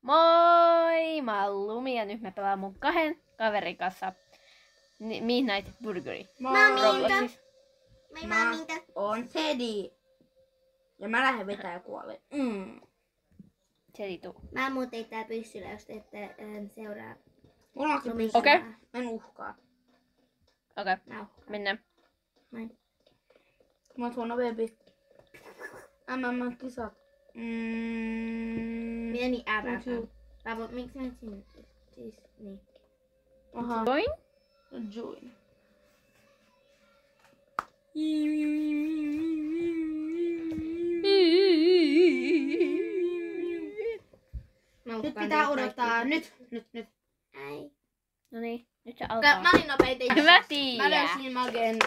Moi! Mä oon Lumi ja nyt mä pelaan mun 2 kaverin kanssa Midnight Burgeri. Robloxissa. Mä oon Teddy. Ja mä lähden vetää ja kuolen. Teddy tuu. Mä muuten tää pyssyllä, jos te ette seuraa. Mulla onkin Lumi. pyssy. Okei. Mä en uhkaa. Okei, Mä uhkaan. mennään. Noin. Mä oon huono baby. MM-kisat. Meni ääräpä. Paavo, miksi mä et sinne? Siis, niin. Aha. Join? Join. Mä Nyt uhkaan pitää teitä odottaa. kaikkia. Nyt. Ai. No niin, nyt se Mä alkaa. olin nopein. Mä tiedän. Mä löysin Magen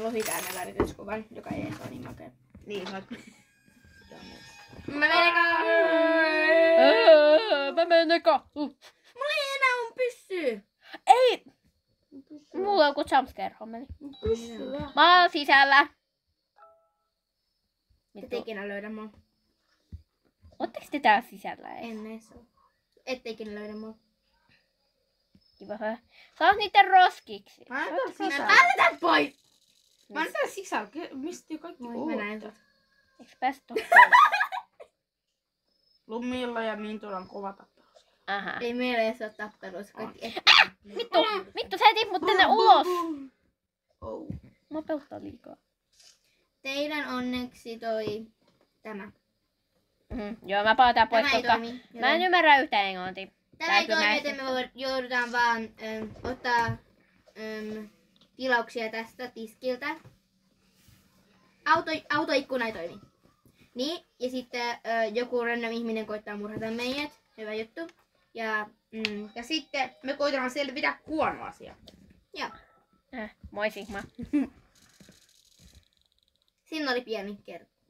lohitäänen värityskuvan, joka ei edes ole niin makea. Niin, mä... Mä menen Mä menen Mulla ei enää mun pyssy. Ei! Mulla on joku jumpscare hommeli. Pyssyä. Mä oon sisällä. Ette ikinä löydä mua. Ootteko te täällä sisällä? En edes oo. Ette ikinä löydä mua. Kiva. Sä oot niitten roskiksi. Mä en täällä sisällä. Älä pois! Mä en täällä sisällä. Mistä jo kaikki Moi, mä näin oot? sut. Eiks päästä tokkoon? Lumilla ja Mintulla on kova tappelu. Aha. Ei meillä edes oo tappeluissa. Kaikki Vittu, sä etit mut tänne ulos. Oh. Mä pelottaa liikaa. Teidän onneksi toi tämä. Joo, mä palataan pois, Tämä ei koska toimi. mä en ymmärrä yhtään englantia. Tämä ei Täytyy toimi, näistä- joten me joudutaan vaan ottaa tilauksia tästä tiskiltä. Autoikkuna ei toimi. Niin, ja sitten joku random ihminen koittaa murhata meidät. Hyvä juttu. Ja Ja sitten me koitetaan selvitä huono asia. joo, Moi Sigma. siinä oli pieni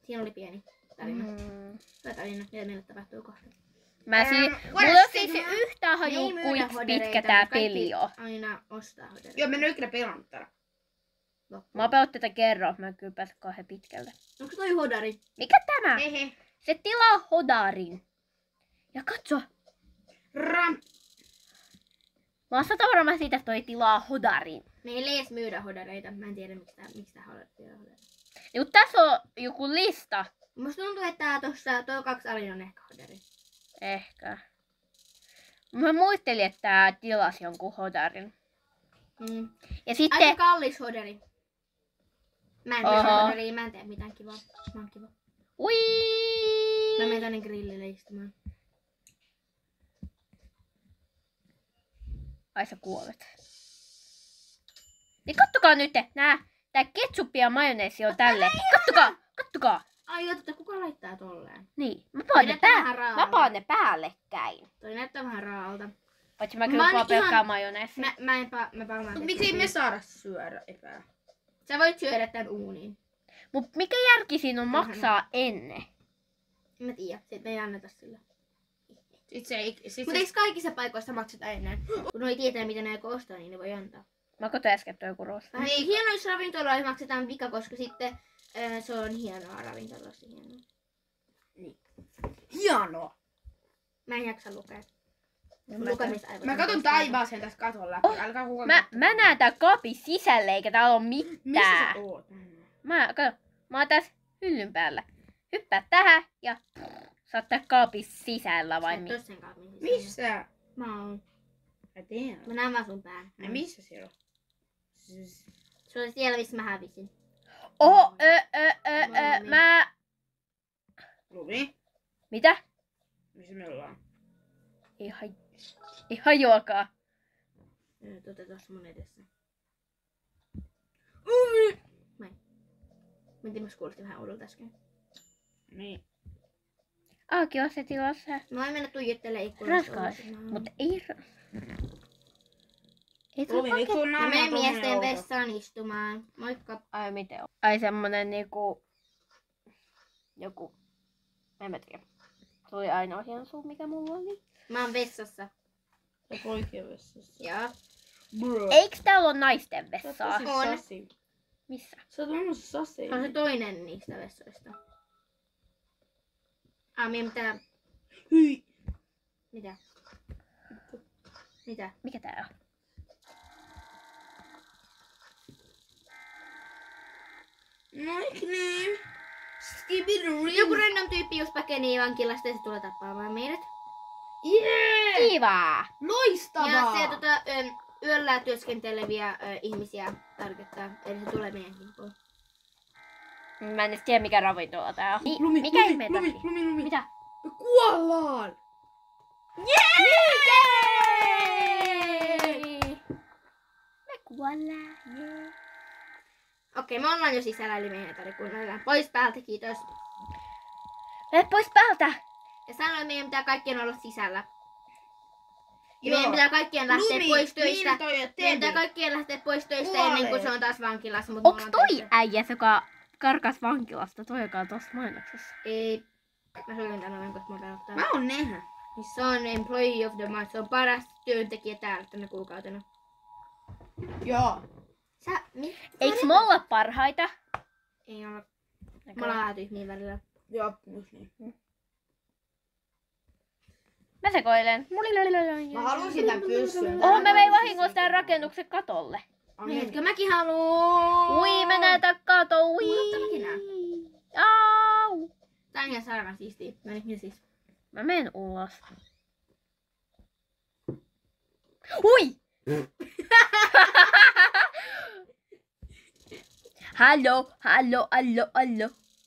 Siinä oli pieni tarina. Hyvä tarina, mitä meille tapahtuu kohta. Mulla on siis yhtään Me ei haju, myydä kuinka hodereita, pitkä tää mutta kaikki peli on. aina ostaa hodereita. Joo, mä en oo ikinä pelannut täällä. Mä oon pelannut tätä kerran, mä en kyllä pääse kauhean pitkälle. Onko toi hodari? Mikä tämä? Hehe. Se tilaa hodarin. Ja katso, Ram. mä oon 100 varma siitä, että toi tilaa hodarin. Meillä ei edes myydä hodareita. Mä en tiedä miksi tää hodari. Niin kun tässä on joku lista. Musta tuntuu, että tuo 2 alin on ehkä hodari. Ehkä. Mä muistelin, että tää tilasi jonkun hodarin. Ja sitten... Aika kallis hodari. Mä en myy hodaria, mä en tee mitään kivaa. Mä oon kiva. Ui! Mä menen tänne grillille istumaan. Ai sä kuolet. Niin kattokaa nyt, tää ketsuppi ja majoneesi on tälleen. Kattokaa! Ai jotta, kuka laittaa tolleen? Niin, mä paan ne päällekkäin. Toi näyttää vähän raalta. Paitsi mä kyllä vaan ihan- pelkkää majoneesia. Mä palaan. Miksi ei me saada syödä epää? Sä voit syödä tän uuniin. Mut mikä järki siinä on maksaa ennen? En mä tiedä, sit me ei anneta sillä. Sit Mutta eikö kaikissa paikoissa makseta ennen? Kun ne ei tietää mitä ne aikoo ostaa, niin ne voi antaa. Mä koto äsken toi joku rosta. Vähän niin. Hienoissa ravintoloissa maksetaan vika, koska sitten se on hienoa ravintolassa. Hienoa. hienoa. Mä en jaksa lukea. Mä- Lukemisaivot Mä on katon koskaan. taivaaseen tässä katon läpi. Älkää kukaan Mä näen tää kaapin sisälle, eikä täällä oo Missä mitään. sä oot? Mä oon tässä hyllyn päällä. Hyppää tähän ja sä oot tää kaapin sisällä vai Sä mi? et oo sen kaapin sisällä. Missä? Mä oon. Mä tiedän. Mä näen vaan sun pään. Ai missä siellä on? Se oli siellä, missä mä hävisin. Mä... Lumi? Mitä? Missä me ollaan? Ei hajuakaan. Tuossa mun edessä. Lumi! Mä en tiedä, mä kuulosti vähän oudolta äsken. Niin. Kiva se tilassa. Mä voin mennä tuijottelemaan ikkunasta. Raskas. Mut ei... Ei Lumi, miksi sun Mä naama menen on tommonen miesten outo? vessaan istumaan. Moikka. Ai miten on? Ai semmonen niinku... Joku... En mä tiedä. Se oli ainoa hieno suu, mikä mulla oli. Mä oon vessassa. Ja poikien vessassa. Joo. Bro. Eiks täällä ole naisten Sä oot vessaa? tosi On. sasi. Missä? Sä oot tommonen sasi. Se on se toinen niistä vessoista. Minä mitä? Hyi. Mitä? Mitä? Mitä? Mikä tää on? No niin. Skibidoo. Joku random tyyppi just pakenee vankilasta ja se tulee tappaamaan meidät. Jee! Kivaa! Loistavaa! Ja se yöllä työskenteleviä ihmisiä tarkoittaa. Eli se tulee meidän kimppuun. Mä en edes tiedä mikä ravintola tää on. Mikä ihme takia? Lumi. Mitä? Me kuollaan! Me kuollaan. Jee. Okei, me ollaan jo sisällä, eli meidän ei tarvitse kuunnella. Pois päältä, kiitos. Mene pois päältä! Ja sanoin, että meidän pitää kaikkien olla sisällä. Ja Joo. meidän pitää kaikkien lähteä pois töistä. Minto ja Meidän Teddy. pitää kaikkien lähteä pois töistä Kuolee. ennen kuin se on taas vankilassa. Mutta Onks toi äijä, joka karkas vankilasta? Toi, joka on tossa mainoksessa. Ei. Mä sanoin tän oven, koska mä pelottaa. Mä oon nähä. Se on Employee of the Month. Se on paras työntekijä täällä tänä kuukautena. Joo. Eiks me olla parhaita? Ei ole. Mä ollaan vähän tyhmiä välillä. Joo, just niin. Mä sekoilen. Mä halusin tän pyssyn. Oho, mä vein vahingossa tän rakennuksen katolle. Etkö mäkin haluu? Ui, mä näytän kato. Ui. Mäkin näen. Au. Tää on ihan sairaan siistiä. Minä siis. Mä menen ulos. Hui! Hallo.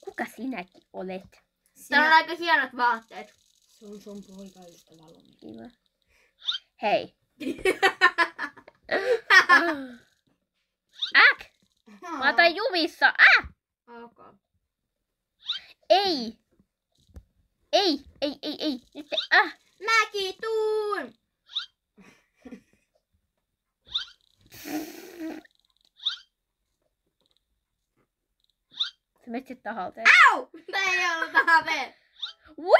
Kuka sinäkin olet? Täällä on aika hienot vaatteet. Se on sun poikaystävä Lumi. Kiva. Hei. Äk! Mä otan jumissa. Ok. Ei. Nyt Mäkin tuun! Se metsit tahalteen. Au! Tää ei ollut tahave. Ui!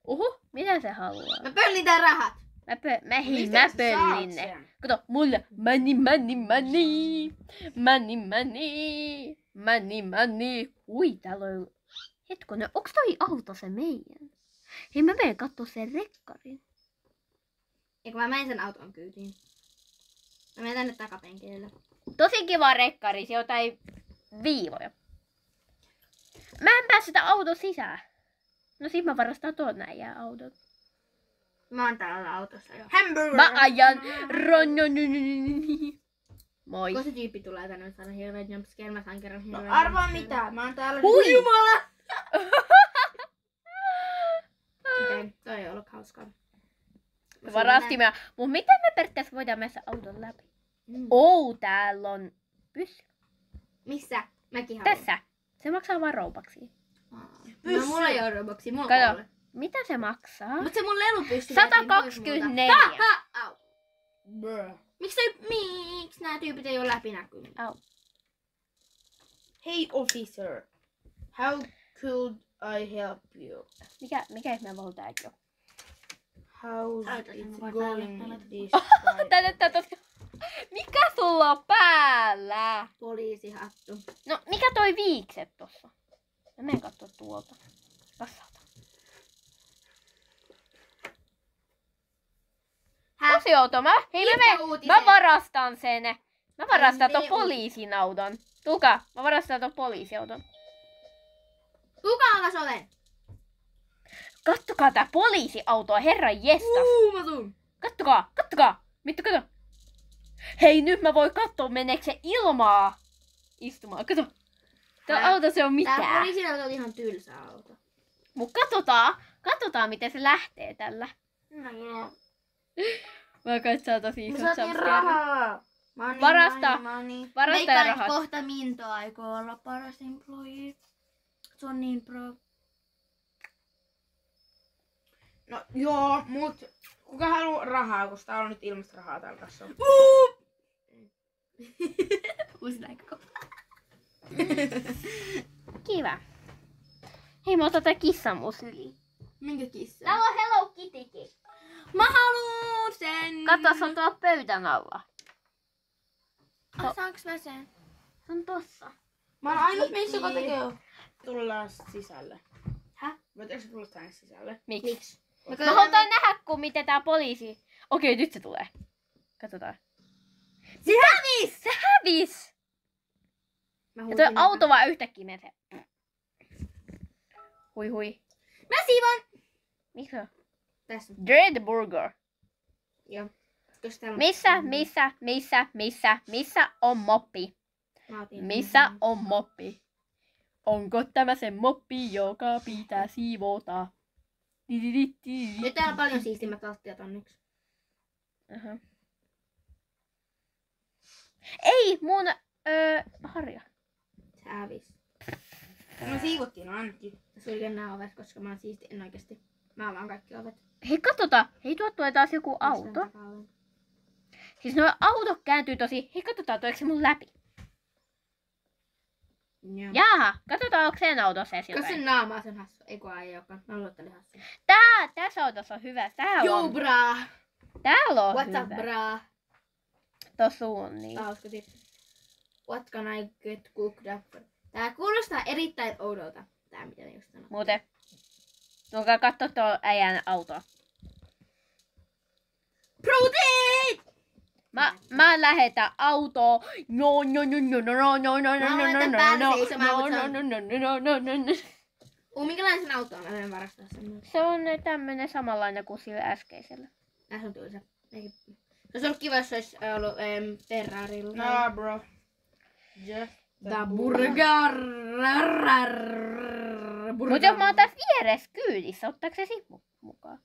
Uhu, mitä se haluaa? Mä pöllin tän rahat. Mä Mistä sä pöllin saat ne. sen? Kato, mulle money. Ui, täällä on... Hetkonen, onks toi auto se meidän? Hei, mä menen kattoo sen rekkarin. Eikö mä menen sen auton kyytiin? Mä menen tänne takapenkille. Tosi kiva rekkari, se jotain viivoja. Mä en pääse sitä auton sisään. No sit mä varastan tuon näin autot. Mä oon täällä autossa jo. Hamburger! Mä ajan Moi. Kun se tyyppi tulee tänne, mä saan hirveet jumpscare, mä saan kerran No hirveet arvaa jumpscare. mitä, mä oon täällä... Hui! Jumala! Okei, toi ei ollut hauskaa. Me varastimme. Mut miten me periaatteessa voidaan mennä auton läpi? Täällä on pyssy. Missä? Mäkin haluan. Tässä. Se maksaa vaan roubaksia. No mulla ei oo Robloxia, mulla on Kato. kolme. Mitä se maksaa? Mut se mun lelupyssy 124. Au. Bruh. Miksi nää tyypit ei oo läpinäkyviä? Au. Hey officer, how could I help you? Mikä ihmeen valta tääkin on? How's Autos, it mä voin going päälle. this Tänne. Mikä sulla on päällä? Poliisihattu. No, mikä toi viikset tossa? Mä menen kattoo tuolta. Vassaalta. Tosi mä varastan sen. Mä varastan ton poliisin auton. Tulkaa, mä varastan ton poliisiauton. Kuka avasi oven? Kattokaa tää poliisiautoa, herran jestas. Mä tuun. Kattokaa. Mittu, kato. Hei, nyt mä voin katsoa, meneekö se ilmaa istumaan. Kato. Tää auto se on Tää mitään. poliisin auto on ihan tylsä auto. Mut katsotaan miten se lähtee tällä. No joo. Mä katsoin tosi Me isot saatiin jumpscare. rahaa. Varasta. Money. Varasta ja rahat. Kohta Minto aikoo olla paras employee. Se on niin pro. No joo, mut kuka haluaa rahaa, koska täällä on nyt ilmasta rahaa täällä kanssa. Uusin aika. Kiva. Hei, mä otan tää kissan mun syliin. Minkä kissa? Täällä on Hello Kittykin. Mä haluun sen! Katso, se on tuolla pöydän alla. Saanks mä sen? Se on tossa. Mä oon ainut mies, joka tekee. Tullaan sisälle. Häh? Voitko tulla tänne sisälle? Miksi? Mä haluan nähdä, miten tää poliisi... Okei, nyt se tulee. Katsotaan. Se hävis! Se hävis! Ja toi auto vaan yhtäkkiä menee. Hui. Mä siivon! Miksi on? Tässä. Dread Burger. Joo. Missä on moppi? Missä on moppi? Onko tämä se moppi, joka pitää siivota? Nyt täällä on paljon siistimmät lattiat onneksi. Uh-huh. Ei, mun harja. Se hävis. No siivottiin ainakin. Suljen nää ovet, koska mä oon siisti. En oikeesti. Mä avaan kaikki ovet. Hei, katsotaan. Hei, tuo tulee taas joku auto. Siis nuo autot kääntyy tosi... Hei, katsotaan, tuleeko se mun läpi? Joo. Jaha, katsotaan, onko sen autossa edes Koska jotain. sen naamaa sen hassu. Ei kun ei olekaan. Mä luulen, että oli hassu. Tässä autossa on hyvä. Täällä Joo, on, bra! täällä on What's up, hyvä. bra? Tossa on niin. Hauska tyyppi. What can I get cooked up? Tää kuulostaa erittäin oudolta. Tää mitä ne just sanoo. Muuten. Tulkaa katsoa tuon äijän autoa. Protein! Mä lähetän autoa. No. Minkälainen sen auto on? Mä voin varastaa sen. Se on tämmönen samanlainen kuin sillä äskeisellä. Se on tylsä. Se olisi ollut kiva, jos se olisi ollut Ferrarilla. Nah, bro. Just The burger. Mutta jos mä oon tässä vieressä kyydissä, ottaako se sit mukaan?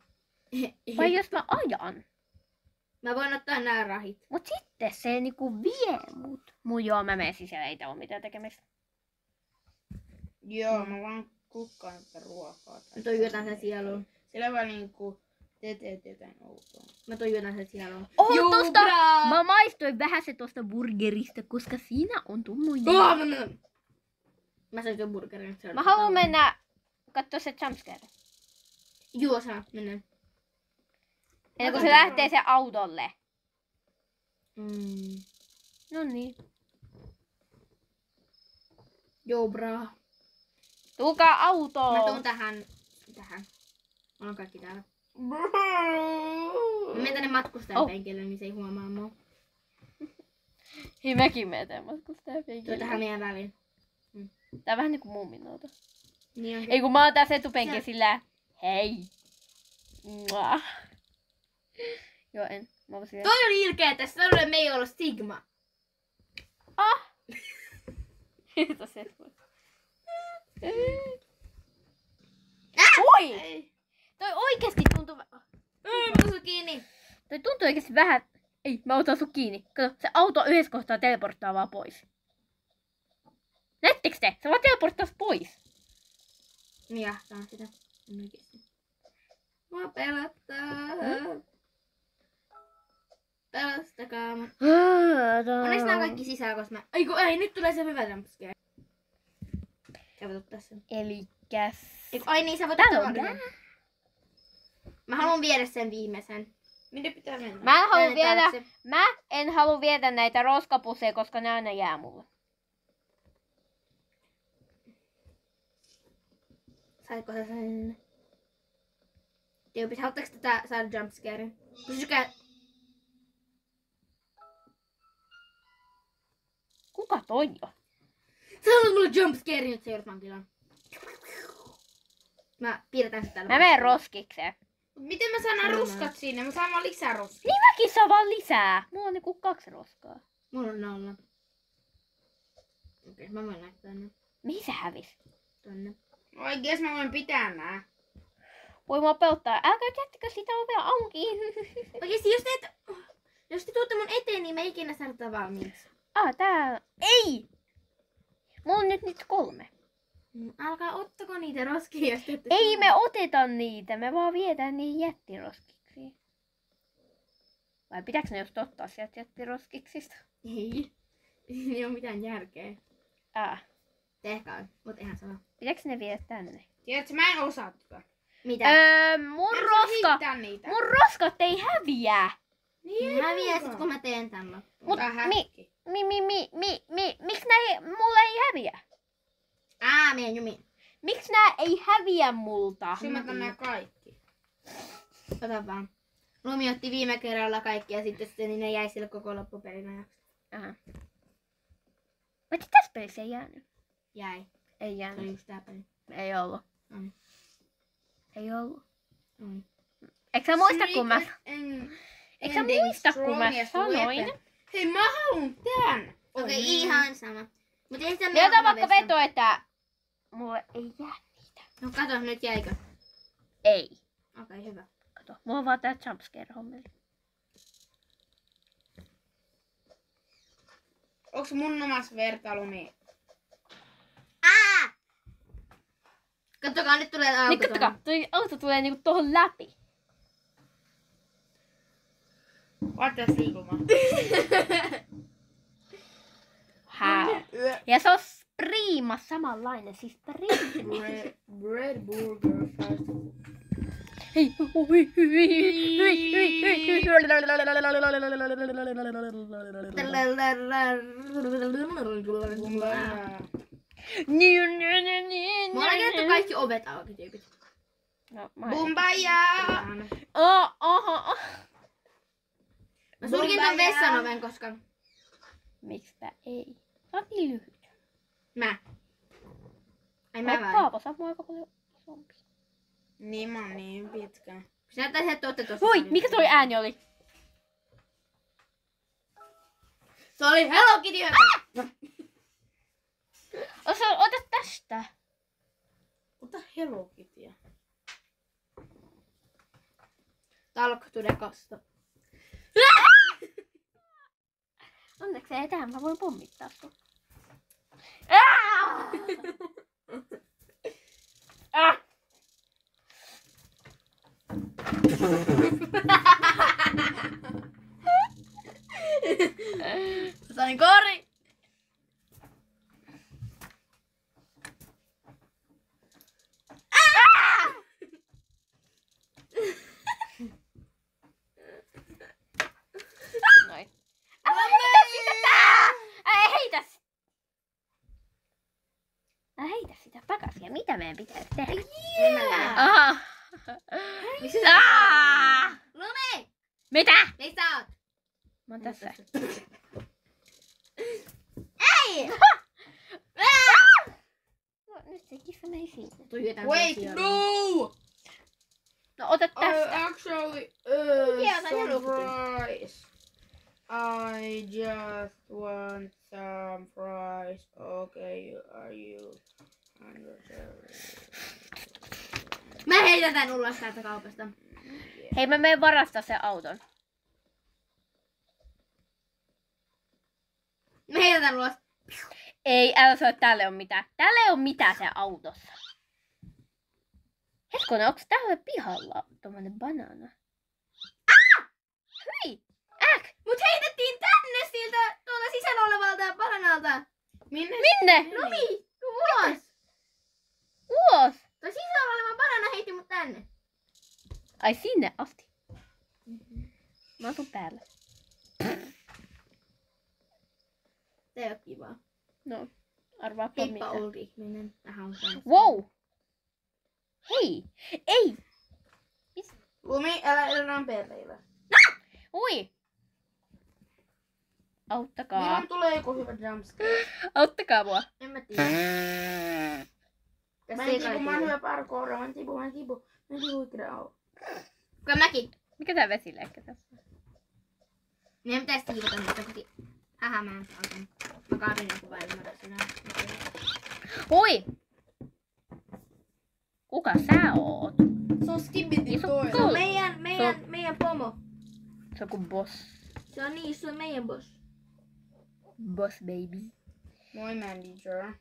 Vai jos mä ajan? Mä voin ottaa nää rahit. Mut sitten se niinku vie mut. Joo, mä menen sisällä, ei tää oo mitään tekemistä. Joo, mä vaan kukkaan tätä ruokaa. Mä tuijotan sen sieluun. Sillä vaan niinku teet jotain outoa. Mä tuijotan sen sieluun. Tosta, mä maistoin vähän se tosta burgerista, koska siinä on tummoinen. Mä söin tuon burgerin. Mä haluan mennä kattoo se jumpscare. Joo, saa mennä. Ennen kuin se lähtee se autolle. Mm. No niin. Joo, bra. Tulkaa autoon. Mä tuun tähän. Mulla on kaikki täällä. Mä menen tänne matkustajapenkille, niin se ei huomaa mua. Hei, mäkin menen matkustajapenkille. Tuo tähän meidän väliin. Tää on vähän niinku mumminouto. Niin on. Ei kun mä oon tässä etupenkin sillä. Hei. Mua. Joo, en. Mä voisin... Toi oli ilkeä tässä. Toi oli, me ei ollut Sigma. Ah! Kiitos, et voi. Oi! Toi oikeesti tuntuu... Mä oon kiinni. Toi tuntuu oikeesti vähän... Ei, mä otan sut kiinni. Kato, se auto yhdessä kohtaa teleporttaa vaan pois. Näettekö te? Se vaan teleporttaa pois. Jahtaa sitä. En oikeesti. Mua pelottaa. Pelastakaa mut. Onneksi nää on kaikki sisällä, koska mä... Ei, nyt tulee se hyvä jumpscare. Sä voit ottaa sen. Elikäs... Ai niin, sä voit Täällä ottaa on vaan yhden. Mä haluan viedä sen viimeisen. Minne pitää mennä? Mä en halua viedä näitä roskapusseja, koska ne aina jää mulle. Saitko sä sen? Tiupit, haluatteko tätä saada jumpscaren? Pysykää... Kuka toi on? Sä haluat mulle jumpscaren, nyt se joudut vankilaan. Mä piirretään sitä täällä. Mä menen roskikseen. Miten mä saan nämä ruskat sinne? Mä saan vaan lisää roskia. Niin mäkin saan vaan lisää. Mulla on niinku 2 roskaa. Mulla on 0. Okei, mä voin laittaa ne Mihin se hävis? tonne. Oikees mä voin pitää nää. Voi mua pelottaa. Älkää jättikö sitä ovea auki. Oikeesti, jos te tuutte mun eteen, niin mä ikinä saada valmiiksi. Tää... Ei! Mulla on nyt 3. Alkaa ottako niitä roskia, jos te ette Ei saa. me oteta niitä. Me vaan viedään niihin jättiroskiksi. Vai pitääkö ne just ottaa sieltä jättiroskiksista? Ei. Ei oo mitään järkeä. Tehkää on, mut ihan sama. Pitääkö ne viedä tänne? Tiedätkö, mä en osaa tota. Mitä? Mun roskat ei häviä. Niin häviää sit kun mä teen tän loppuun. Mut Tää häkki. miksi nää mulla ei häviä? Meidän jumi. Miksi nää ei häviä multa? Symätän nää kaikki. Ota vaan. Lumi otti viime kerralla kaikki ja sitten niin ne jäi sille koko loppupelin ajaksi. Aha. Paitsi tässä pelissä ei jäänyt. Jäi. Ei Se oli jäänyt. just tää peli. Ei ollut. Mm. Ei ollut. Mm. Eikö sä muista, kun mä... En- Eikö sä ending muista, kun mä strongest sanoin? weapon. Hei, mä haluun tän. Okei, ihan sama. Mut ei sitä Ne ota vaikka veto, että... Mulle ei jää niitä. No kato, nyt jäikö? Ei. Okei, hyvä. Kato, mulla on vaan tää jumpscare-hommeli. Onks mun omas vertailumi? Kattokaa, nyt tulee auto. Niin kattokaa, toi auto tulee niinku tohon läpi. What the sigma? How? Ja se on priima samanlainen, siis priima. Bread burger fast. Hei, Mulla on jätetty kaikki ovet auki, tyypit. No, mä Bumbaya! Oho. Mä sulkin ton vessan oven, koska Miksipä ei? Sä oot niin lyhyt. mä. Ai mä Ai vai? Paavo, sä oot mua aika paljon isompi. Niin mä oon niin pitkä. Se näyttää siltä, että ootte tossa. Voi, paljon. mikä toi ääni oli? Se oli Hello Kitty. Ota tästä. Ota Hello Kittyä. Talk to the costa. Onneksi ei tähän, mä voin pommittaa sun. Sain kori. Noin. Älä heitä sitä! Älä heitä sitä! Älä heitä sitä takaisin. Mitä meidän pitäisi tehdä? Aha. Missä sä Ah! Lumi! Mitä? Missä oot? Mä oon tässä. Ei! No, nyt se kissa meni sinne. Wait, no! No ota tästä. Actually, Yeah, but you're surprise. I just want some fries. Okay, are you hungry? Mä heitän tän ulos täältä kaupasta. Hei, mä menen varastaa sen auton. Mä heitän tän ulos. Ei, älä sano, että täällä ei ole mitään. Täällä ei ole mitään se autossa. Hetkonen, onks täällä pihalla tommonen banaana? Hyi! Mut heitettiin tänne siltä tuolla sisällä olevalta bananalta. Minne? Lumi! Tuu ulos! Ulos! Tuo sisällä oleva banana heitti mut tänne. Ai sinne asti. Mä oon sun päällä. Se ei oo kivaa. No, arvaapa Heippa mitä. old ihminen. Tähän on kanssa. Wow! Hei! Ei! Lumi, älä enää perreillä. Ui! Auttakaa. Milloin tulee joku hyvä jumpscare? Auttakaa mua. En mä tiedä. Mä en tipu, mä oon hyvä parkoura. Mä en tipu ikinä au. Kuka mäkin? Mikä tää vesileikkä tässä on? Meidän pitäis tiivata mutta kotiin. Haha, mä en autan. Mä kaarin joku vai ymmärrä sinä. Hui! Kuka sä oot? Se on Skibbitin Iso toinen. kol- Meidän pomo. Se on kuin boss. Se on niin, se on meidän boss. Boss baby. Moi manager.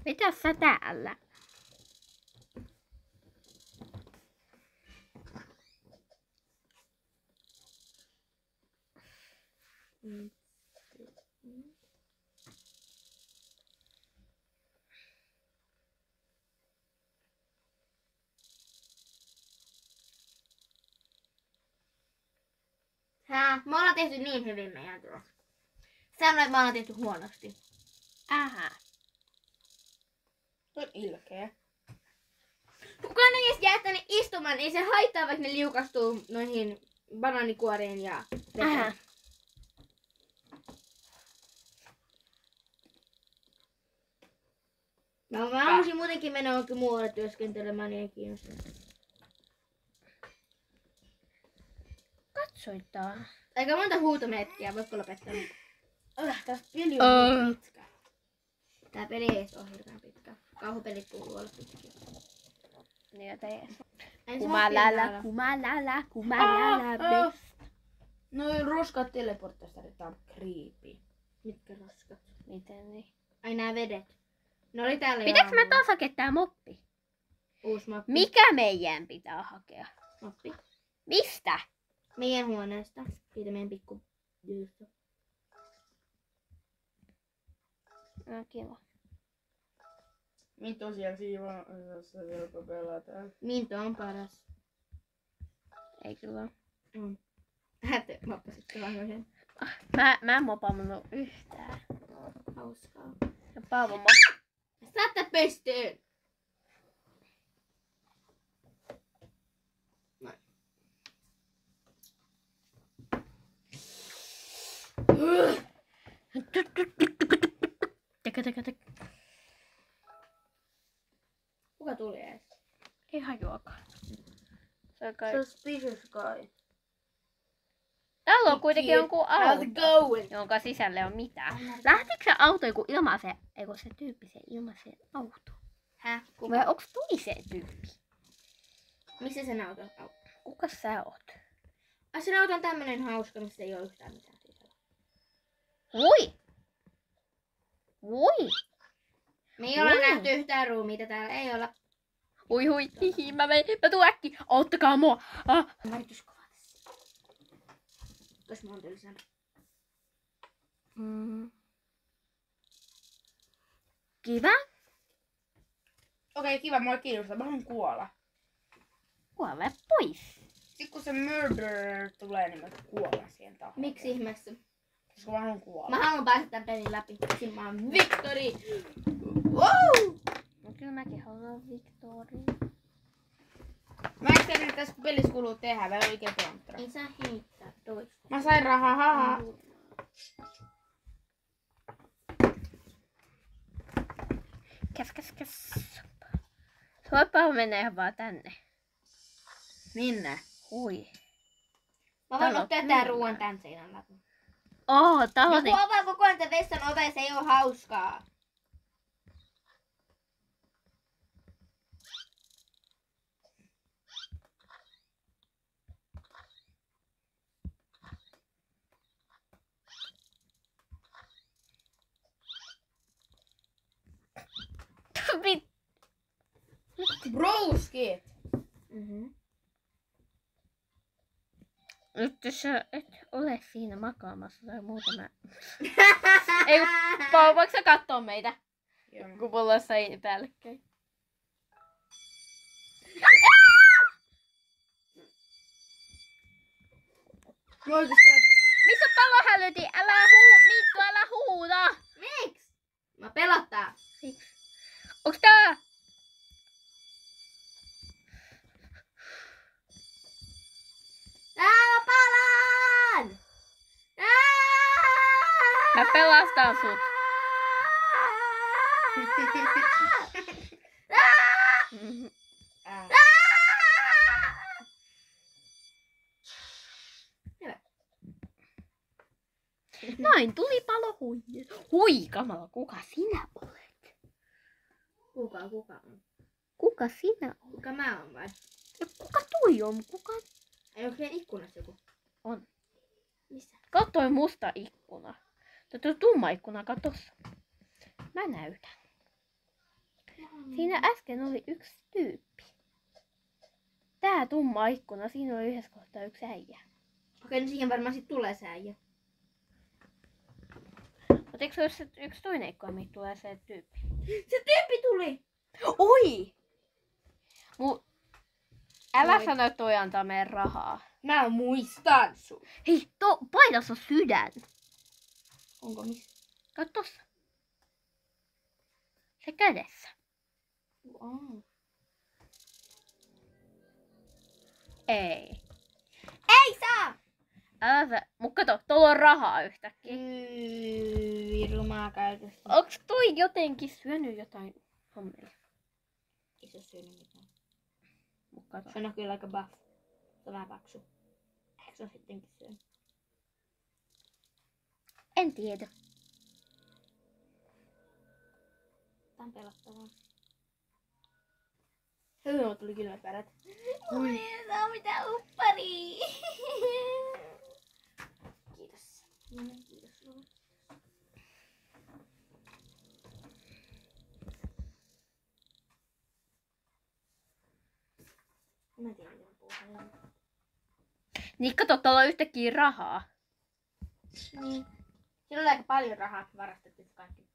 Mitä sä täällä? Me ollaan tehty niin hyvin meidän tulos. Sanoin, että me ollaan tehty huonosti. Ähä. Se on ilkeä. sattumaan, ei se haittaa, vaikka ne liukastuu noihin banaanikuoriin ja veteen. No mä haluaisin muutenkin mennä oikein muualle työskentelemään, niin ei kiinnostaa. Katsoitaan. Aika monta huutometkiä, voitko lopettaa? Tästä peli on niin pitkä. Tää peli ei ole hirveän pitkä. Kauhupelit kuuluu olla pitkiä. Niin, tees. Kumalala, kumalala. Noi roskat teleporttastarit on creepy. Mitkä roskat? Miten niin? Ai nää vedet. Ne oli täällä Pitääkö mä aamulla. taas hakea tää moppi? Uusi mappi. Mikä meidän pitää hakea? Mappi. Mistä? Meidän huoneesta. Siitä meidän pikku jyystä. No, kiva. Mitä tosiaan siivoosassa helppo pelata? Minto on paras. Ei kyllä. On. Te moppasitte vaan yhden. Mä en mopannut yhtään. Hauskaa. Ja Paavo Saatte pystyyn! Noin. Teka. Kuka tuli ees? Ei hajuakaan. Se on kai... Suspicious guy. Täällä on kuitenkin jonkun auto, How's it going? jonka sisälle on mitään. Lähtikö se auto joku ilmaiseen, eikö se tyyppi se ilmaiseen auto? Häh? Vai onks toiseen tyyppi? Missä sen auto on? Kuka sä oot? Ai sen auto on tämmönen hauska, missä ei oo yhtään mitään sisällä. Voi! Voi! Me ei olla Wow. nähty yhtään ruumiita täällä, ei olla. Hui, hihi, mä tuun äkki. Auttakaa mua. Värityskuva tässä. Tos mä oon tylsä. Kiva. Okei, kiva, mua kiinnostaa. Mä haluan kuolla. Kuole pois. Sitten kun se murderer tulee, niin mä kuolen siihen tahoon. Miksi ihmeessä? Koska mä haluan kuolla. Mä haluan päästä tän pelin läpi. Siinä mä oon Victory! Wow! No kyllä mäkin haluan Victoria. Mä en tiedä, mitä tässä pelissä kuuluu tehdä. Mä en oikein kontra. Ei saa heittää toista. Mä sain rahaa, haha. Käs. Voipa mennä ihan vaan tänne. Minne? Hui. Mä voin Täällä on ottaa kylmä. tän ruoan tän seinän läpi. Täällä on Joku avaa koko ajan tän vessan oveen, se ei oo hauskaa. Broskit! Nyt jos sä et ole siinä makaamassa tai muuta mä... Ei, Paavo, voiko sä kattoo meitä? Joo. Kun mulla on sai päällekkäin. Mä oikeastaan... Missä on palohälytin? Mittu, älä huuda! Miks? Mä pelottaa. Onks tää? Täällä palaan! Mä pelastan sut. Näin tuli palo hui kamala, kuka sinä olet? Kuka on? Kuka sinä olet? Kuka mä oon vai? Kuka toi on? Kuka? Ei onko siellä ikkunassa joku? On. Missä? Kattoi musta ikkuna. Tuo tumma ikkuna, katossa. Mä näytän. Siinä äsken oli yksi tyyppi. Tää tumma ikkuna, siinä oli yhdessä kohtaa yksi äijä. Okei, no siihen varmaan sit tulee se äijä. Mutta eikö se ole se yksi toinen ikkuna, mihin tulee se tyyppi? Se tyyppi tuli! Oi! Älä Moi. sano, että toi antaa meidän rahaa. Mä muistan sun. Hei, paidassa on sydän. Onko missä? Katso tossa. Se kädessä. Oh. Ei. Ei saa! Älä sä. Mut kato, tuolla on rahaa yhtäkkiä. Virumaa käytöstä. Onks toi jotenkin syönyt jotain hommia? Ei se oo syönyt mitään. Mut kato. Se on kyllä aika buff. Se on vähän paksu. Ehkä se on sittenkin syönyt. En tiedä. Tää on pelottavaa. Hyvin, mulla tuli kylmäpärät. Oi, ei saa mitään upparia. Kiitos. Kiitos sulle. Mä en tiedä, miten puhua. Niin kato, tuolla on yhtäkkiä rahaa. Niin. Siinä oli aika paljon rahaa, että varastettiin kaikki.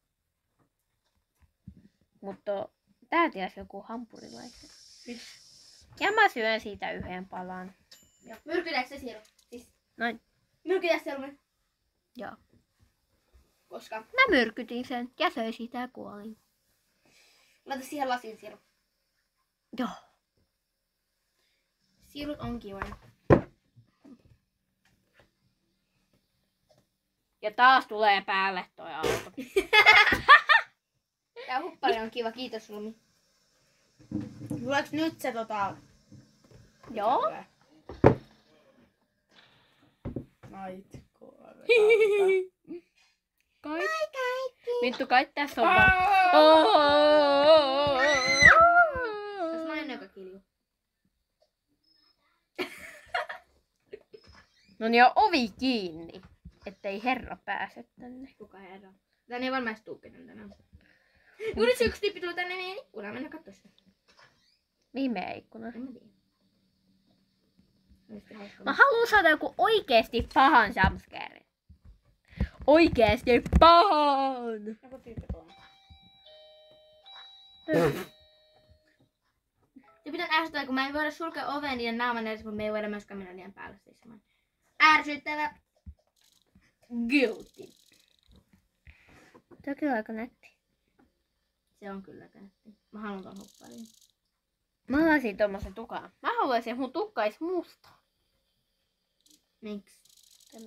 Mutta tää ties joku hampurilainen. Ja mä syön siitä yhden palan. Joo. Myrkytääkö se sielu? Siis. Noin. Myrkytääkö sielu? Joo. Koska. Mä myrkytin sen ja söin sitä ja kuolin. Laita siihen lasin sielu. Joo. Sielut on kivoja. Ja taas tulee päälle toi auto. Tää huppari on kiva, kiitos Lumi. Tuleeks nyt se Joo. Nait koira. Vittu kai tässä on vaan. Jos mä en joka kilju. No niin on ovi kiinni. Ettei herra pääse tänne. Kuka herra? Tänne ei varmaan tuu kenen tänään. Kun nyt yksi tyyppi tuli tänne meidän ikkunaan, mennä kattoo sitä. Mihin meidän ikkuna? En mä tiedä. Olisi hauska. Mä haluan saada joku oikeesti pahan jumpscaren. Oikeesti pahan! Joku tyyppi tuolla. Se pitää ärsyttää, kun mä en voida sulkea oveen niiden naaman edessä, mutta me ei voida myöskään mennä niiden päälle seisomaan. Ärsyttävä. Guilty. Tää on kyllä aika nätti. Se on kyllä nätti. Mä haluan ton hupparin. Mä haluaisin tommosen tukan. Mä haluaisin, että mun tukka olisi musta. Miksi?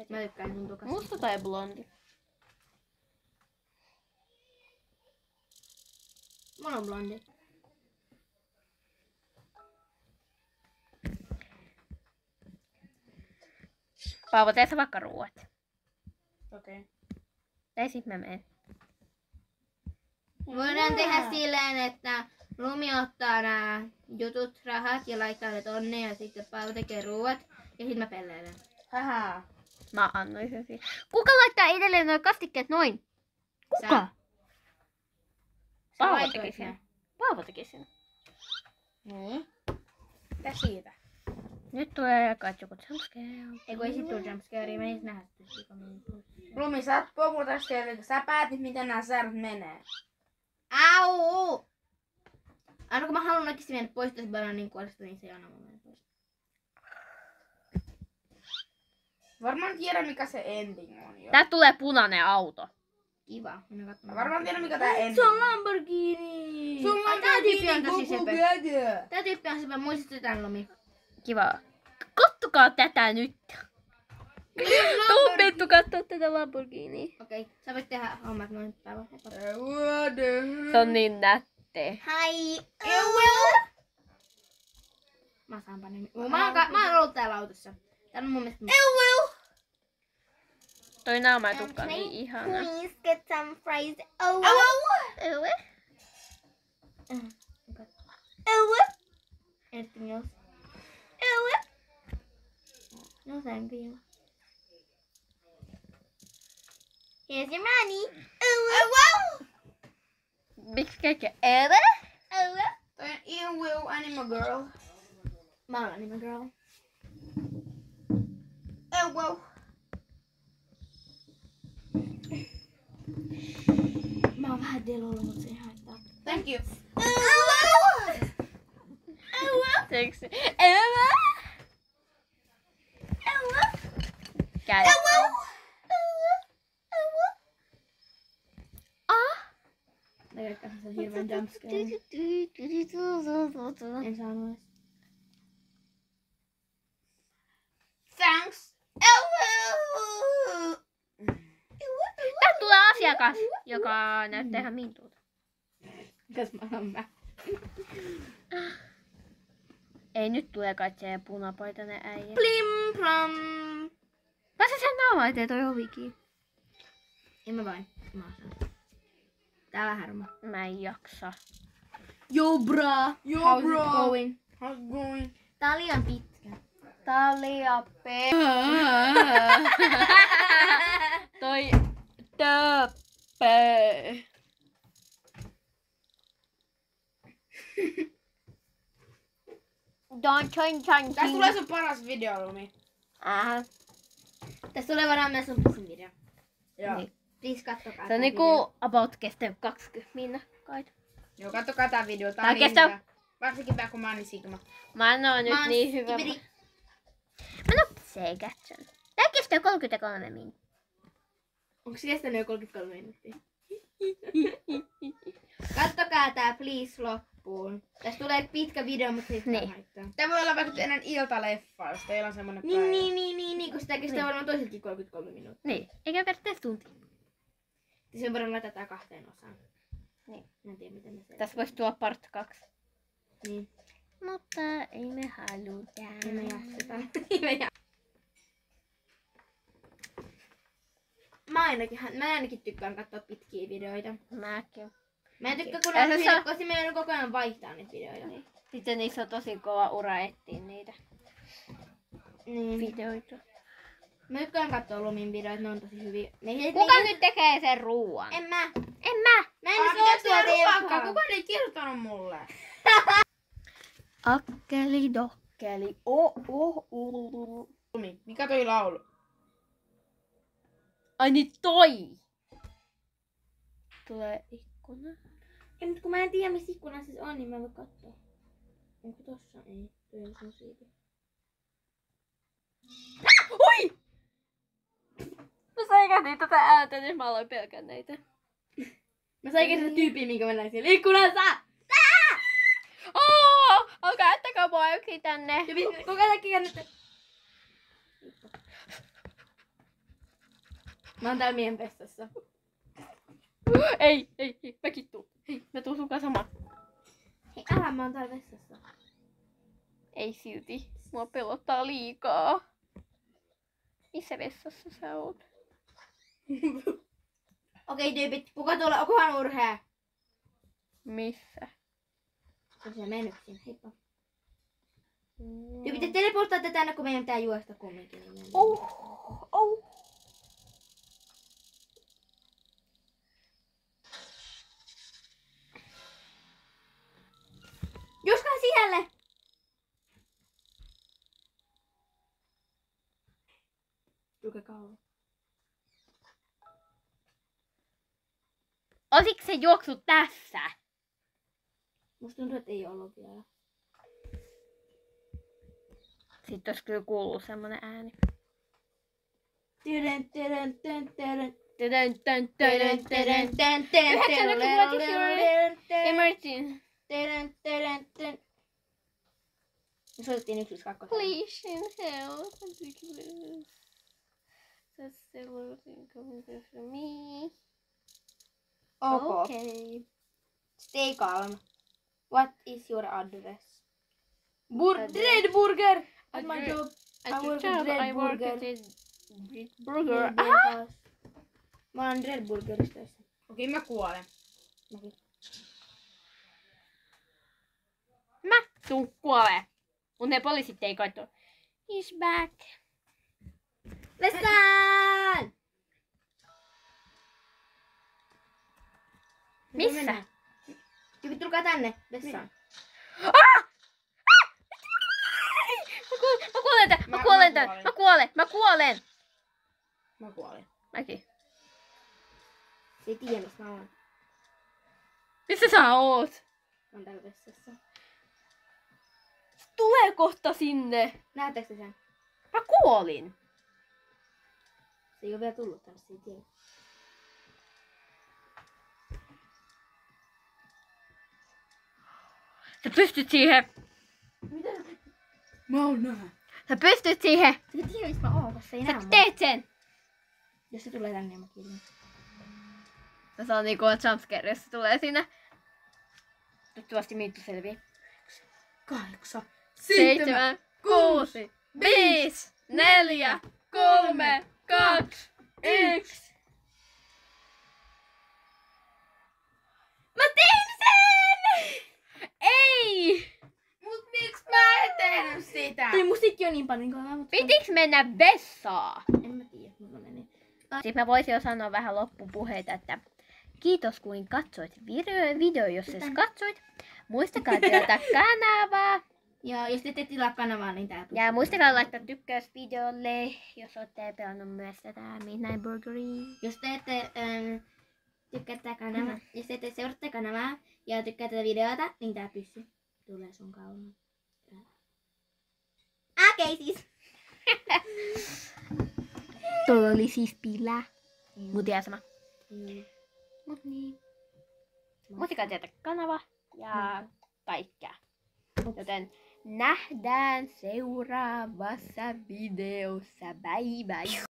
Mä tykkään sun tukasta. Musta tai blondi. Mulla on blondi. Paavo, tee sä vaikka ruuat. Okei. Tai sit mä menen. Voidaan tehdä silleen, että Lumi ottaa nämä jutut, rahat ja laittaa ne tonne ja sitten Paavo tekee ruuat ja sitten mä pelleilen. Hähä. Mä annoin sen siihen. Kuka laittaa edelleen nuo kastikkeet noin? Kuka? Sä Paavo laitoit teki ne. sen. Paavo teki sen. Niin. Mitä siitä? Nyt tulee kai joku jumpscare. Ei kun ei sit tuu jumpscarea, mä en nähdä sitä. Lumi, sä oot pomu tästä eli sä päätit miten nämä säädöt menee. Au! Aina kun mä haluan oikeesti mennä pois tästä banaanin kuolesta, niin se ei anna mun mennä pois. Varmaan tiedän mikä se ending on jo. Tää tulee punainen auto. Kiva. Mennä Mä katsomaan. varmaan tiedän mikä tää ending Se on Lamborghini! Se on Tää tyyppi on tosi koko sepä. kädö. Tää tyyppi on sepä. Muistatko tän Lumi? Kiva. Kattokaa tätä nyt. Tuu Pettu kattoo tätä Lamborghinia. Okei, sä voit tehdä hommat noin päivä. Se on niin nätte. Hi! Well. Mä saan panen. Mä oon ollut täällä autossa. Tää on mun mielestä... Well. Toi naama ja tukka on niin ihana. Please get some fries. Oh well. Anything else? No thank you. Here's your money. Miksi kaikkea Eve? Toi on Ian Will Animal Girl. Mä oon anime girl. Oh wow. Mä oon vähän delolla, mut se ei haittaa. Thank you. Seksi. Eve? Käy. Mä käyn sen hirveän jumpscare. En saanut edes. Thanks. Täältä tulee asiakas, joka näyttää ihan mintulta. Kas mä oon mä. Ei nyt tule katsoja punapaitainen äijä. Plim plam. Pääsä sen naavaan eteen toi ovikin. En mä vain. Mä osaan. Tää on vähän ruma. Mä en jaksa. Yo bra. Yo, How's bro. it going? How's going? Tää on liian pitkä. Tää on liian toi töppö. Don't change. Tässä tulee sun paras video, Lumi. Tässä tulee varmaan myös sun pisin video. Joo. Niin. Please kattokaa. Se on niinku about kestää 20 minnakkaita. Joo, kattokaa tää video. Tää Tää on niin kestää- hyvä. Varsinkin tää, kun mä oon niin sigma. Mä annoin nyt niin hyvä. Mä seikät sen. Tää kestää 33 minuuttia. Onko se kestänyt jo 33 minuuttia? Kattokaa tää please loppuun. Tässä tulee pitkä video, mutta siitä Niin. ei haittaa. Tää voi olla vaikka ennen iltaleffa, jos teillä on semmonen päivä. Niin, kun sitä kestää Niin. varmaan toisetkin 33 minuuttia. Niin, eikä periaatteessa tunti. Sen voidaan laittaa tää 2 osaan. Niin. Mä en tiedä miten me se. Tässä voisi tulla part 2. Niin. Mutta ei me haluta. Ei me jakseta. Ei me jakseta. Mä ainakin tykkään katsoa pitkiä videoita. Mäkin. Mä en tykkää, kun Ei on se lyhyitä, saa- koska mä joudun koko ajan vaihtaa niitä videoita. Niin. Sitten niissä on tosi kova ura etsiä niitä Niin. videoita. Mä tykkään katsoa Lumin videoita, ne on tosi hyviä. Kuka nyt tekee sen ruuan? En mä. En mä. Mä en Pitääkö suostua tehdä ruokaa? teiltä. Kukaan ei kirjoittanut mulle. Akkeli dokkeli. Lumi, mikä toi laulu? Ai niin toi. Tulee ikkuna. Ei, mutta kun mä en tiedä missä ikkunassa se on, niin mä en voi katsoa. Onko tossa? Ei. Toi on sun siitä. Oi! Mä säikätin tätä ääntä, niin mä aloin pelkää näitä. Mä sain sen tyypin, minkä mä näin siellä ikkunassa! Olkaa jättäkää mua yksin tänne. Ja koko ajan käännettä. Mä oon täällä miehen vessassa. Ei, mäkin tuun. Hei, mä tuun sun kanssa samaan. Hei, älä, mä oon täällä vessassa. Ei silti. Mua pelottaa liikaa. Missä vessassa sä oot? Okei, tyypit, kuka tuolla? Onkohan urhea? Missä? Se on siellä menyksin, heippa. Tyypit, te teleportaatte tänne, kun meidän pitää juosta kumminkin. Niin Juskaa sisälle! Lukekaa olla. Oliko se juoksu tässä? Musta tuntuu, että ei ollut vielä. Sitten olisi kyllä kuullut semmonen ääni. Tyrän, tyrän, tön, tyrän. Tön, tön, Tyrän, tön, tyrän, tön. tön, tön, Yhdeksän, tön, what is tön, your tön, tön. Emergency. Tyrän, tyrän, tön. Me soitettiin 112. Please in help. That's the losing coming for me. Ok. Okay. Stay calm. What is your address? Red Burger! At my job. At I your work job, at Red I work Burger. at the Red Burger. Ah! Mä oon Red Burgerissa töissä. Okei, mä kuolen. Mäkin. Mä tuun kuolee. Mut ne poliisit ei katso. He's back. Vessaan! Missä? Tyypit, tulkaa tänne. Vessaan. Mä kuolen tän. Mä Mä kuolen tän. kuolen. Mä kuolen. Mä kuolen. Mä kuolin. Mäkin. Se ei tiedä, missä mä oon. Missä sä oot? Mä oon täällä vessassa. Tulee kohta sinne. Näettekö te sen? Mä kuolin. Se ei oo vielä tullut tänne, se ei tiedä. Sä pystyt siihen. Mitä? Mä oon nähä. Sä pystyt siihen. Sä et tiedä, missä mä oon, koska se ei Sä näe mua. teet sen. Jos se tulee tänne, mä killen. No se on niinku jumpscare, jos se tulee sinne. Toivottavasti Miittu selviää. 8, 7, 6, 5, 4, 3, 2, 1. Mä tein sen! Ei! Mut miksi mä en tehnyt sitä? Toi musiikki on niin paljon kovaa, mutta... Pitiks mennä vessaan? En mä tiedä, mulla meni. Siis mä voisin jo sanoa vähän loppupuheita, että kiitos kun katsoit video, jos et katsoit. Muistakaa tilata kanavaa. Ja jos te ette tilaa kanavaa, niin tää tulee. Ja muistakaa laittaa tykkäys videolle, jos olette pelannut myös tätä Midnight Burgeria. Jos te ette tykkää tätä kanavaa, jos te ette seuraa tätä kanavaa ja tykkää tätä videota, niin tää pyssy tulee sun kauniin. Okei siis. Tuolla oli siis pillä. Mut ihan sama. Mut niin. Muistakaa tilata kanava ja kaikkea. Joten nähdään seuraavassa videossa. Bye bye.